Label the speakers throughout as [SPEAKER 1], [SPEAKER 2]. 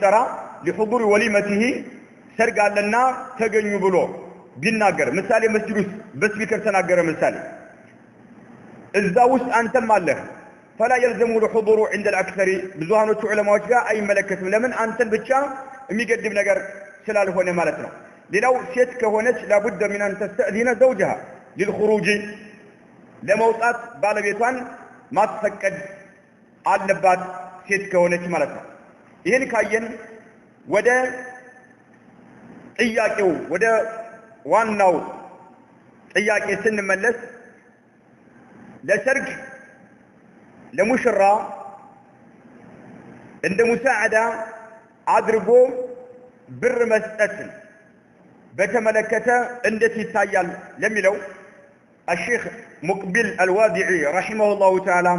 [SPEAKER 1] بترى لحضور وليمته سرق لنا تجنوا بلو بيناجر مثال مسجد بس بيكر تناجر مثال الزاوس أنت ماله فلا يلزم الحضور عند الأكثر بزوانو علماء جاء أي ملكة لمن أنت بتشا ميقدم نجر سلال هنا مالتنا لو شيت كهونت لابد من أن تستأذن زوجها للخروج لموتات بالبيتوان ما تفكد علبات شيت كهونت مالتنا ይህን ካየን ወደ ጥያቄው ወደ ዋናው ጥያቄ ስንመለስ ለሰርግ ለሙሽራ እንደ ሙሳዓዳ አድርጎ ብር መስጠት በተመለከተ እንዴት ይታያል ለሚለው الشيخ مقبل الوادعي رحمه الله تعالى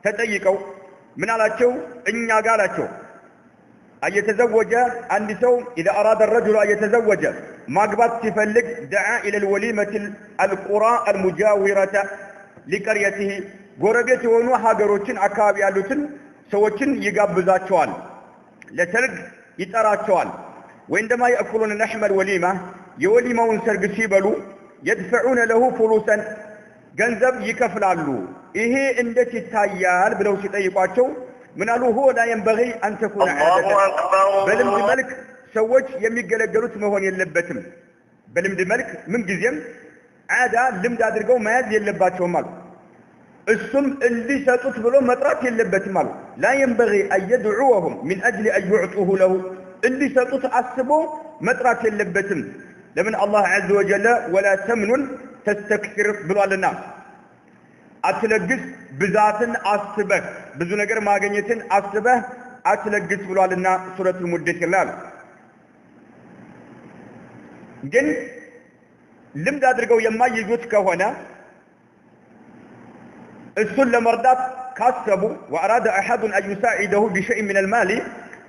[SPEAKER 1] ተጠይቀው ምን አላቸው እኛ ጋላቸው أيتزوج عند سو إذا أراد الرجل أن يتزوج ما قبض تفلق دعا إلى الوليمة القرى المجاورة لقريته قربيته ونوحا قروتين أكابي ألوتين سوتين يقابزات شوال لسرق يترات شوال وعندما يأكلون لحم الوليمة يوليمة ونسرق سيبلو يدفعون له فلوسا جنزب يكفلالو إيه اندت التايال بلو سيطيقاتشو من قالوا هو لا ينبغي أن تكون عادة بلمد ملك سوج يميقلقلوت مهون يلبتم بلمد ملك من قزيم عادة لمد أدرقوا ما يلباتهم مالو السم اللي ستطبلوا مطرات يلبت مالو لا ينبغي أن يدعوهم من أجل أن يعطوه له اللي ستطعصبوا مطرات يلبتم لمن الله عز وجل ولا تمنن تستكثر بلوال الناس أتلقس بذاتن أصبه بذو نقر ماغنيتن أصبه أتلقس بلوالنا سورة المدثر لال جن لم دادرقو يما يجوت كهونا السل مردات كاسبو وأراد أحد أن يساعده بشيء من المال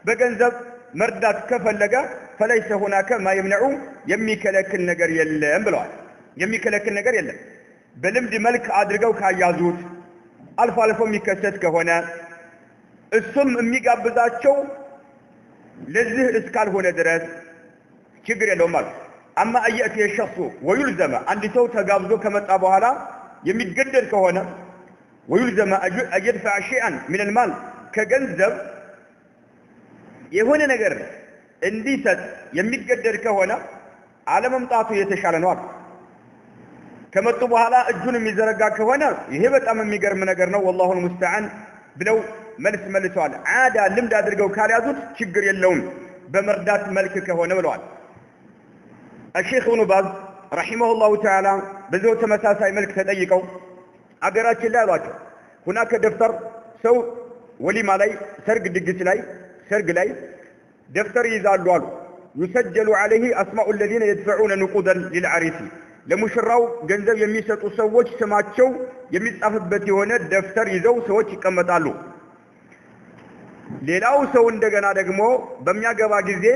[SPEAKER 1] بجنزب مردات كفل لقى فليس هناك ما يمنعه يميك لك النقر يلم بلوال يميك لك النقر يلم بلمد ملك أدرجو كايازوت ألف ألف ميكسات كهونا السم ميقابزات شو لذه إسكال هنا درس كبير الأمر أما أن يأتي الشخص ويلزم عند صوت قابزو كما تابوها لا يميقدر كهونا ويلزم أن يدفع شيئا من المال كجنزب يهون نقر انديست يميقدر كهونا على ممطاطو يتشعل نوار ከመጡ በኋላ እጁን የሚዘረጋ ከሆነ ይሄ በጣም የሚገርም ነገር ነው والله المستعان ብለው መልሰዋል عاده ልምድ አድርገው ካልያዙት ችግር የለውም በመርዳት መልክ ከሆነ ብለዋል الشيخ ابن باز رحمه الله تعالى በዚሁ ተመሳሳይ መልክ ተጠይቀው አገራችን ላይ አሏቸው هناك دفتر ሰው ወሊማ ላይ ሰርግ ላይ دفتر ይዛሉ አሉ يسجل عليه اسماء الذين يدفعون نقودا للعريس ለሙሽራው ገንዘብ የሚሰጡ ሰዎች ስማቸው የሚጻፍበት የሆነ ደፍተር ይዘው ሰዎች ይቀመጣሉ ሌላው ሰው እንደገና ደግሞ በሚያገባ ጊዜ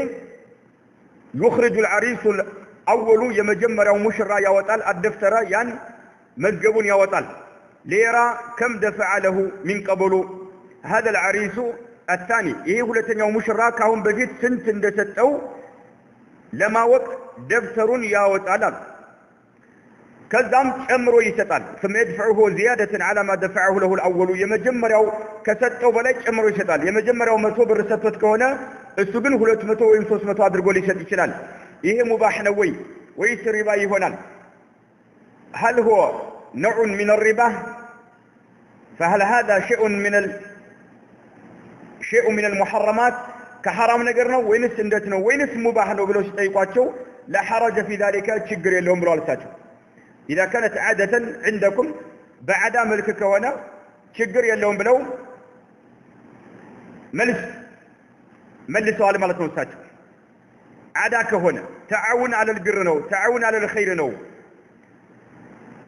[SPEAKER 1] يخرج العريس الاول የመጀመሪያው ሙሽራ ያወጣል አደፍተራ ያን መዝገቡን ያወጣል ليرى كم دفع له من قبل هذا العريس الثاني ይሄ ሁለተኛው ሙሽራ ካሁን በፊት ስንት እንደሰጠው ለማወቅ ደፍተሩን ያወጣል كذام أمره يسطال ثم يدفعه زيادة على ما دفعه له الأول يمجمروا كسطوا بلاج أمره يسطال يمجمروا 100 ብር ሰጥቶት ከሆነ እሱ ግን 200 ወይም 300 አድርጎ ሊሰጥ ይችላል ይሄ ሙባህ ነው ወይስ ሪባ ይሆናል هل هو نوع من الربا فهل هذا شيء من المحرمات كحرام ነገር ነው ወይንስ እንደት ነው ወይንስ ሙባህ ነው ብለው ሲጠይቋቸው لا حرج في ذلك ችግር የለውም ብለው አልሳቸው إذا كانت عادة عندكم بعد ملك كونا شجر يلهم بلو ملس سؤال مالك نوساج عادة كهنا تعاون على البر نو تعاون على الخير نو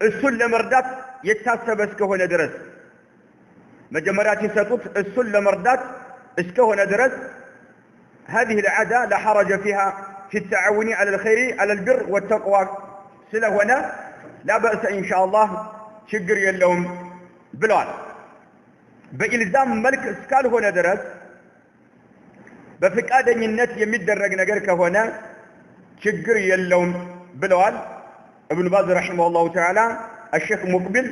[SPEAKER 1] السل مردات يتاسبس كهنا درس مجمرات يسطوت السل مردات اسكهنا درس هذه العادة لا حرج فيها في التعاون على الخير على البر والتقوى سله هنا لا بأس إن شاء الله شجر يلهم بلال بإلزام ملك اسكال هنا درس በፍቃደኝነት የሚደረግ ነገር ከሆነ ችግር የለውም ብለዋል ኢብኑ ባዝ ረሂመሁላሁ ተዓላ። الشيخ مقبل